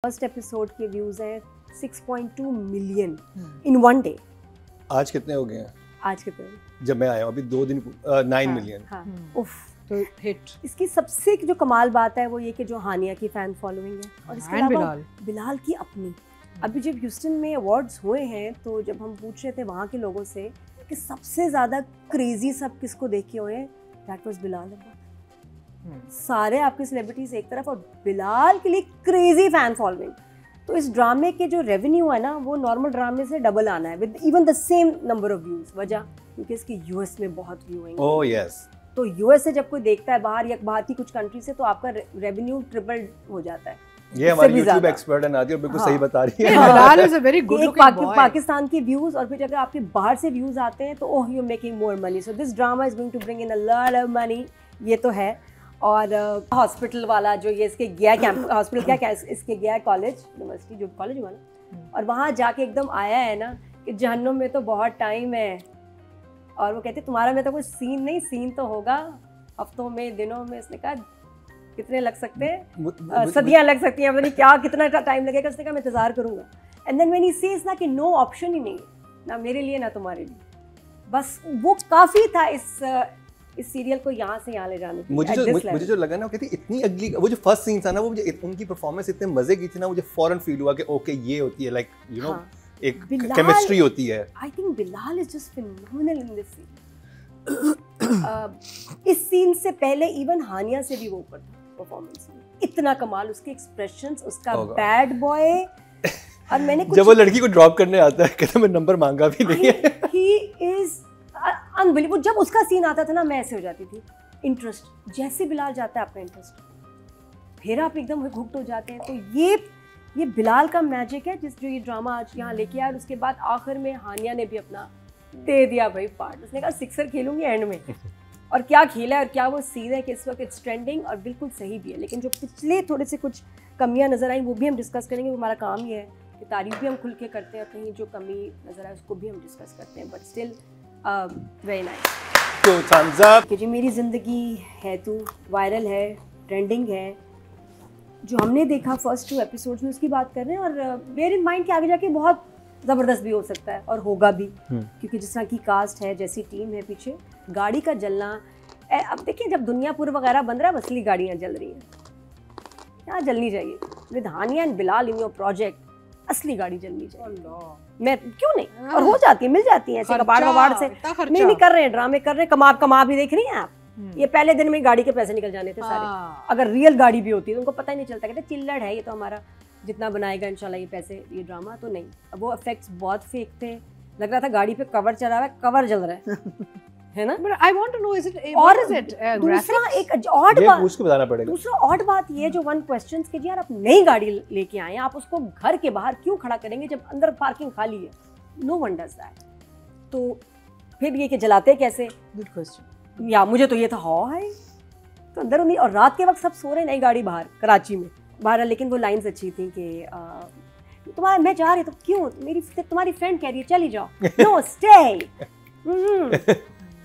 First episode के views हैं 6.2 million in one day. आज कितने हो गए हैं? आज कितने? जब मैं आया हूँ अभी 2 दिन 9 मिलियन। हाँ, उफ, तो हिट। इसकी सबसे जो कमाल बात है वो ये कि जो हानिया की फैन फॉलोइंग है और इसके अलावा बिलाल की अपनी। अभी जब ह्यूस्टन में अवार्ड्स हुए हैं तो जब हम पूछ रहे थे वहाँ के लोगों से कि सबसे ज़्यादा क्रेजी सब किसको देख के हुए, दैट वाज बिलाल। सारे आपके सेलिब्रिटीज एक तरफ और बिलाल के लिए क्रेजी फैन फॉलोइंग। तो इस ड्रामे के जो रेवेन्यू है ना वो नॉर्मल ड्रामे से डबल आना है with even the same number of views. वजह क्योंकि इसकी यूएस में बहुत व्यूइंग। Oh yes. तो यूएस से जब कोई देखता है बाहर या बाहर की कुछ कंट्री से तो आपका रेवेन्यू ट्रिपल हो जाता है। ये हमारी YouTube एक्सपर्ट है नादिया, बिल्कुल सही बता रही है। Bilal is a very good looking boy. Pakistan की व्यूज और फिर अगर आपके बाहर से व्यूज आते हैं तो oh you are making more money, so this drama is going to bring in a lot of money. ये तो है। और हॉस्पिटल वाला जो ये इसके गया कैंप हॉस्पिटल क्या इसके गया कॉलेज यूनिवर्सिटी जो कॉलेज हुआ ना, और वहाँ जाके एकदम आया है ना कि जहन्नुम में तो बहुत टाइम है। और वो कहते तुम्हारा में तो कोई सीन नहीं, सीन तो होगा हफ्तों में दिनों में। इसने कहा कितने लग सकते हैं, सदियाँ लग सकती हैं, पता नहीं क्या कितना टाइम लगेगा। उसने कहा मैं इंतजार करूँगा। And then when he says ना कि नो ऑप्शन ही नहीं है ना मेरे लिए ना तुम्हारे लिए, बस वो काफ़ी था इस सीरियल को यहाँ से यहाँ ले जाने की। मुझे जो लगा ना वो कहती इतनी अगली, वो जो फर्स्ट सीन था ना वो मुझे उनकी परफॉर्मेस इतने मजे की थी ना, मुझे फौरन फील हुआ कि ओके ये होती है लाइक यू नो एक केमिस्ट्री होती है। I think Bilal is just phenomenal in this scene. इस सीन से पहले इवन हानिया से भी वो ऊपर था परफॉर्मेंस में। इतना कमाल उसके एक्सप्रेशंस, उसका बैड बॉय। और मैंने जब वो लड़की को ड्रॉप करने आता है कहता मैं नंबर मांगा भी नहीं है। He is unbelievable. जब उसका सीन आता था ना मैं ऐसे हो जाती थी, इंटरेस्ट जैसे बिलाल जाता है आपका इंटरेस्ट फिर आप एकदम हुक्ड हो जाते हैं। तो ये बिलाल का मैजिक है जो ये ड्रामा आज यहाँ लेके आया। और उसके बाद आखिर में हानिया ने भी अपना दे दिया भाई पार्ट। उसने कहा सिक्सर खेलूंगी एंड में। और क्या खेला है और क्या वो सीन है कि इस वक्त इट्स ट्रेंडिंग और बिल्कुल सही भी है। लेकिन जो पिछले थोड़े से कुछ कमियां नज़र आई वो भी हम डिस्कस करेंगे। हमारा काम ये है कि तारीफ भी हम खुल के करते हैं और कहीं जो कमी नज़र आए उसको भी हम डिस्कस करते हैं। But still very nice. तो थम्स अप कि जो मेरी ज़िंदगी है तू वायरल है, ट्रेंडिंग है, जो हमने देखा फर्स्ट 2 एपिसोड्स में उसकी बात कर रहे हैं। और बेयर इन माइंड कि आगे जाके बहुत ज़बरदस्त भी हो सकता है और होगा भी, क्योंकि जिस तरह की कास्ट है, जैसी टीम है पीछे, गाड़ी का जलना। अब देखिए जब दुनियापुर वगैरह बन रहा है असली गाड़ियाँ जल रही हैं, यहाँ जलनी चाहिए। With Hania and Bilal in your project असली गाड़ी जलनी चाहिए। मैं क्यों नहीं, और हो जाती है, मिल जाती है ऐसे कबाड़ वबाड़ से। नहीं कर रहे हैं, ड्रामे कर रहे हैं, कमा भी देख रही हैं आप। ये पहले दिन में गाड़ी के पैसे निकल जाने थे सारे। अगर रियल गाड़ी भी होती है तो उनको पता ही नहीं चलता, कहते चिल्लड़ है ये तो हमारा जितना बनाएगा इंशाल्लाह ये पैसे ये ड्रामा। तो नहीं, अब वो इफेक्ट्स बहुत फेक थे। लग रहा था गाड़ी पे कवर चढ़ा हुआ है, कवर जल रहा है है ना। But I want to know, is it दूसरा एक ऑड बात, पूछ के बताना पड़ेगा। दूसरा ऑड बात ये जो वन क्वेश्चन के जी यार आप नई गाड़ी लेके आए, आप उसको घर के बाहर क्यों खड़ा करेंगे जब अंदर पार्किंग खाली है? No one does that. तो फिर ये कि जलाते कैसे? Good question. या मुझे तो ये था हाय तो अंदर नहीं। और रात के वक्त सब सो रहे, नई गाड़ी बाहर कराची में बाहर। लेकिन वो लाइन्स अच्छी थी कि तुम्हारा मैं जा रही तो क्यों, मेरी तुम्हारी फ्रेंड कह रही है चली जाओ, नो स्टे।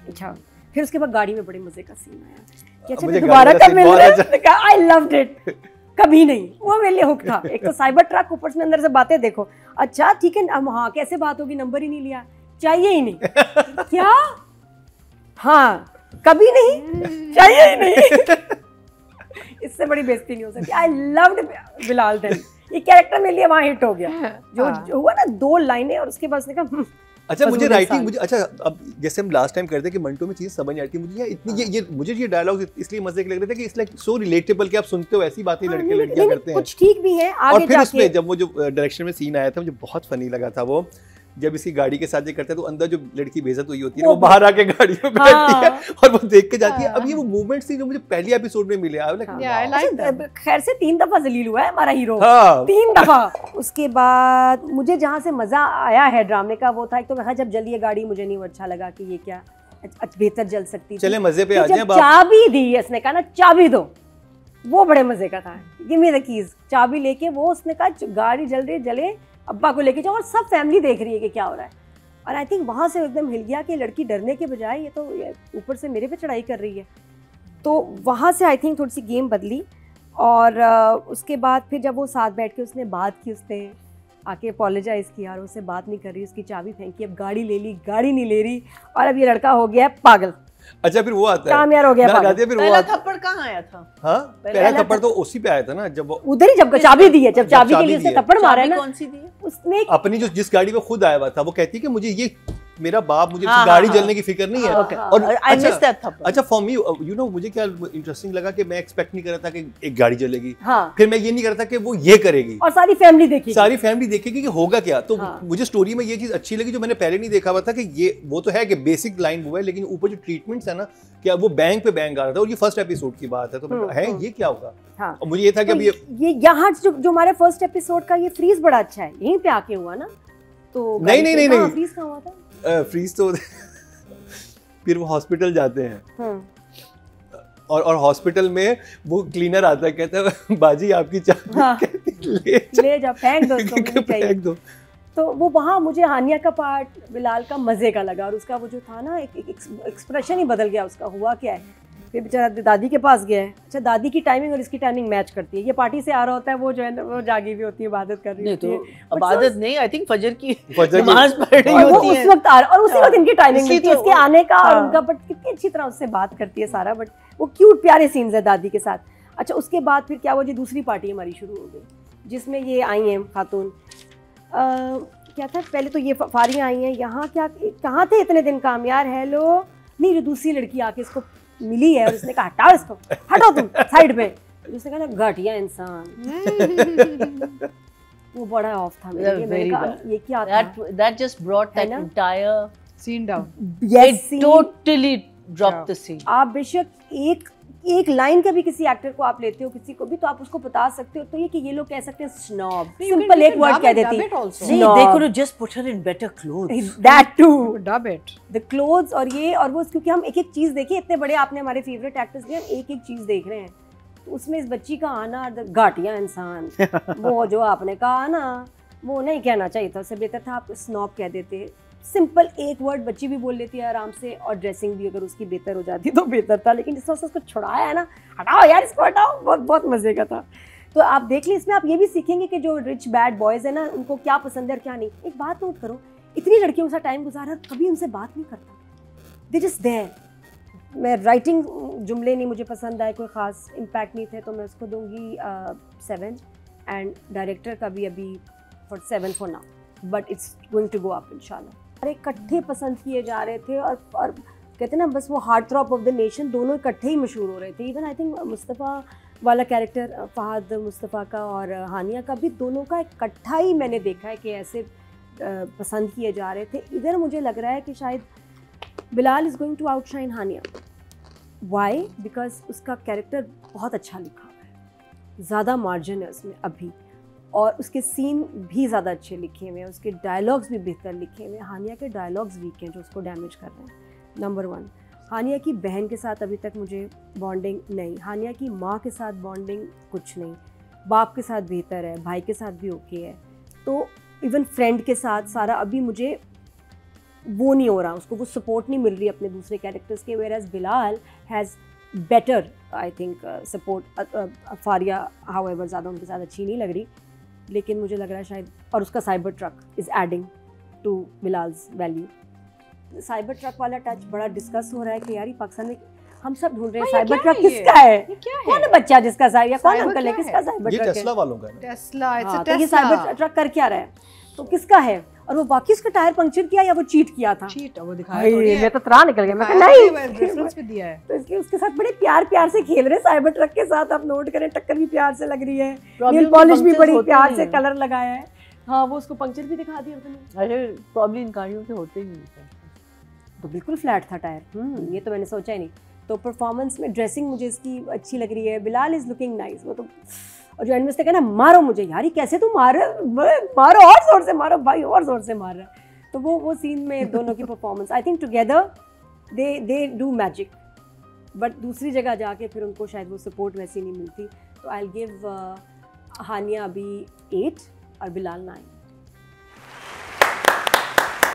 अच्छा फिर उसके बाद गाड़ी में बड़े मजे का सीन आया कि अच्छा मैं दोबारा कब मिल रहा है। I loved it. कभी नहीं, वो मेरे लिए हुक था। एक तो साइबर ट्रक, ऊपर से अंदर से बातें देखो। अच्छा ठीक है, अब हाँ कैसे बात होगी, नंबर ही नहीं लिया, चाहिए ही नहीं क्या? हाँ कभी नहीं, चाहिए ही नहीं। इससे बड़ी बेइज्जती नहीं हो सकती। I loved Bilal then. ये कैरेक्टर मेरे लिए वहाँ हिट हो गया। जो हुआ ना 2 लाइनें और उसके बाद उसने कहा अच्छा मुझे राइटिंग मुझे अच्छा अब जैसे हम लास्ट टाइम करते कि मंटो में चीज़ समझ आती है मुझे यार इतनी ये मुझे ये डायलॉग इसलिए मजे के लग रहे थे कि इट्स लाइक सो रिलेटेबल कि आप सुनते हो ऐसी बातें लड़के लड़कियां करते हैं। कुछ ठीक भी है आगे और फिर उसमें जब वो जो डायरेक्शन में सीन आया था मुझे बहुत फनी लगा था। वो जब इसकी गाड़ी के साथ ये करता है तो अंदर जो लड़की बेइज्जत हुई होती है वो बाहर आके गाड़ी में बैठती है और वो देख के जाती है। अब ये वो मूवमेंट्स थी जो मुझे पहली एपिसोड में मिले। खैर से 3 दफा जलील हुआ है हमारा हीरो, 3 दफा। उसके बाद मुझे जहाँ से मजा आया है ड्रामे का वो था एक तो मैं जब जली गाड़ी मुझे नहीं अच्छा लगा कि ये क्या बेहतर जल सकती। चले मजे पे आ जाए। चाबी दी इसने कहा ना चाबी दो, वो बड़े मजे का था। गिव मी द कीज, चाबी लेके वो उसने कहा गाड़ी जल रही जले, अब्बा को लेके जाओ। और सब फैमिली देख रही है कि क्या हो रहा है। और आई थिंक वहाँ से एकदम हिल गया कि लड़की डरने के बजाय ये तो ऊपर से मेरे पे चढ़ाई कर रही है। तो वहाँ से आई थिंक थोड़ी सी गेम बदली। और उसके बाद फिर जब वो साथ बैठ के उसने बात की, उसने आके अपोलोजाइज़ किया और उससे बात नहीं कर रही, उसकी चाबी फेंकी, अब गाड़ी ले ली, गाड़ी नहीं ले रही, और अब ये लड़का हो गया है पागल। अच्छा फिर वो आता है कामयाब हो गया पागल। फिर वो पहला थप्पड़ कहाँ आया था? हाँ पहला थप्पड़ तो उसी पे आया था ना, जब उधर ही जब चाबी दी है, जब चाबी के लिए उसने थप्पड़ मारा है ना, कौन सी दी है? उसने अपनी जो जिस गाड़ी में खुद आया हुआ था, वो कहती है कि मुझे ये मेरा बाप, मुझे हाँ, गाड़ी हाँ, जलने की फिक्र नहीं है। और I missed that थप्पड़। अच्छा फॉर मी यू नो मुझे क्या इंटरेस्टिंग लगा कि मैं एक्सपेक्ट नहीं कर रहा था कि एक गाड़ी जलेगी, हाँ, फिर मैं ये नहीं कर रहा था कि वो ये करेगी और सारी फैमिली देखेगी, सारी फैमिली देखेगी कि होगा क्या। तो हाँ। मुझे स्टोरी में ये चीज अच्छी लगी जो मैंने पहले नहीं देखा हुआ था, कि ये वो तो है कि बेसिक लाइन वो है, लेकिन ऊपर जो ट्रीटमेंट्स है ना, कि अब वो बैंक पे बैंक आ रहा था, और ये फर्स्ट एपिसोड की बात है, तो है ये क्या होगा। हाँ। और मुझे ये था कि तो अब ये यहाँ जो हमारे फर्स्ट एपिसोड का ये फ्रीज बड़ा अच्छा है, यहीं पे आके हुआ ना, तो नहीं फ्रीज कहाँ हुआ था? फ्रीज तो फिर वो हॉस्पिटल जाते हैं, और हॉस्पिटल में वो क्लीनर आता है, कहता है बाजी आपकी चाबी, हाँ। ले जा फेंक दो उसको, मुझे चाहिए। फेंक दो। तो वो वहाँ मुझे हानिया का पार्ट बिलाल का मजे का लगा, और उसका वो जो था ना एक एक्सप्रेशन ही बदल गया उसका, हुआ क्या है, फिर बेचारा दादी के पास गया है। अच्छा दादी की टाइमिंग और इसकी टाइमिंग मैच करती है, ये पार्टी से आ रहा होता है, वो जो है वो जागी हुई होती है, इबादत कर रही होती है। तो इबादत नहीं, आई थिंक फजर की फजर की- नमाज पढ़ रही और वो होती है। उस वक्त आ रहा, और उसी वक्त इनकी टाइमिंग इसलिए मिलती है तो इसके आने का और हाँ। उनका, बट कितनी अच्छी तरह उससे बात करती है सारा, बट वो क्यूट प्यारे सीन्स है दादी के साथ। अच्छा उसके बाद फिर क्या हुआ जी, दूसरी पार्टी हमारी शुरू हो गई, जिसमें ये आई हैं खातून, क्या था पहले तो ये फारियाँ आई हैं यहाँ, क्या कहाँ थे इतने दिन काम यार, हेलो नहीं, जो दूसरी लड़की आके इसको मिली है और उसने कहा हटाओ इसको, हटाओ तुम साइड पे, उसने कहा ना घटिया इंसान। वो बड़ा ऑफ था मेरे लिए, मैंने कहा ये क्या था, that just brought that है ना? entire scene down. Yes, it totally dropped the scene. आप बेशक एक लाइन का भी किसी एक्टर को आप लेते हो, किसी को भी, तो आप उसको बता सकते हो, तो ये कि ये लोग कह सकते हैं स्नॉब, सिंपल एक वर्ड कह देती है, See, they could have just put her in better clothes. that too, Dub it. the clothes और ये और वो, क्योंकि हम एक एक चीज देखे, इतने बड़े आपने हमारे फेवरेट एक्टर्स के, हम एक एक चीज देख रहे हैं, तो उसमें इस बच्ची का आना, घाटिया इंसान, वो जो आपने कहा ना, वो नहीं कहना चाहिए था, उससे बेहतर था आप स्नॉब कह देते। सिंपल एक वर्ड बच्ची भी बोल लेती है आराम से, और ड्रेसिंग भी अगर उसकी बेहतर हो जाती तो बेहतर था, लेकिन जिस तरह से उसको छुड़ाया है ना, हटाओ यार इसको हटाओ, बहुत बहुत मजे का था। तो आप देख लें, इसमें आप ये भी सीखेंगे कि जो रिच बैड बॉयज़ है ना, उनको क्या पसंद है और क्या नहीं। एक बात नोट करो, इतनी लड़कियों के साथ टाइम गुजारा, कभी उनसे बात नहीं करता, दे जस्ट देयर। मैं राइटिंग जुमले नहीं मुझे पसंद आए, कोई ख़ास इम्पैक्ट नहीं थे, तो मैं उसको दूंगी 7, एंड डायरेक्टर का भी अभी 7 for now, but it's going to go up इंशाल्लाह। इकट्ठे पसंद किए जा रहे थे, और कहते हैं ना बस वो हार्ट थ्रॉप ऑफ द नेशन, दोनों इकट्ठे ही मशहूर हो रहे थे। इवन आई थिंक मुस्तफ़ा वाला कैरेक्टर, फ़हाद मुस्तफ़ा का और हानिया का भी, दोनों का इकट्ठा ही मैंने देखा है कि ऐसे पसंद किए जा रहे थे। इधर मुझे लग रहा है कि शायद Bilal is going to outshine Hania. Why? Because उसका कैरेक्टर बहुत अच्छा लिखा हुआ है, ज़्यादा मार्जिन है उसमें अभी, और उसके सीन भी ज़्यादा अच्छे लिखे हुए हैं, उसके डायलॉग्स भी बेहतर लिखे हुए हैं। हानिया के डायलॉग्स वीक हैं जो उसको डैमेज कर रहे हैं, नंबर 1। हानिया की बहन के साथ अभी तक मुझे बॉन्डिंग नहीं, हानिया की माँ के साथ बॉन्डिंग कुछ नहीं, बाप के साथ बेहतर है, भाई के साथ भी ओके है, तो इवन फ्रेंड के साथ सारा अभी मुझे वो नहीं हो रहा, उसको वो सपोर्ट नहीं मिल रही अपने दूसरे कैरेक्टर्स के, whereas Bilal has better I think support. Faria however ज़्यादा उनके साथ अच्छी नहीं लग रही, लेकिन मुझे लग रहा है शायद, और उसका Cybertruck is adding to Bilal's value. Cybertruck वाला टच बड़ा डिस्कस हो रहा है कि यार ये पाकिस्तान में हम सब ढूंढ रहे हैं साइबर ट्रक किसका है, कौन है बच्चा जिसका साइबर, कौन अंकल है किसका साइबर ट्रक है, ये टेस्ला वालों का है। Tesla, it's a तो ये Tesla. साइबर ट्रक कर क्या रहा है, तो किसका है, और वो वाकई उसका टायर पंक्चर किया या वो चीट किया था। Cheat, वो दिखाया थोड़ी है। मैं तो त्राह निकल गया, मैं कहा दिखाया नहीं, थोड़ी है, reference भी दिया है। तो इसलिए उसके साथ बड़े प्यार से खेल रहे साइबर ट्रक के साथ, आप नोट करें, टक्कर भी प्यार से लग रही है, नील पॉलिश भी बड़ी प्यार से कलर लगाया है। हाँ, वो उसको पंक्चर भी दिखा दिया उसने। अरे प्रॉब्लम इन गाड़ियों के होते ही नहीं, तो बिल्कुल फ्लैट था टायर। ये तो मैंने सोचा ही नहीं। तो परफॉर्मेंस में ड्रेसिंग मुझे इसकी अच्छी लग रही है, बिलाल इज़ लुकिंग नाइस। वो तो, और जो एंड में उसने कहा ना मारो मुझे, यार ये कैसे तू मार मारो, और जोर से मारो भाई, और जोर से मार रहा है। तो वो सीन में दोनों की performance I think together they do magic, but दूसरी जगह जाके फिर उनको शायद वो सपोर्ट वैसी नहीं मिलती। तो आई विल गिव हानिया अभी 8 और बिलाल 9।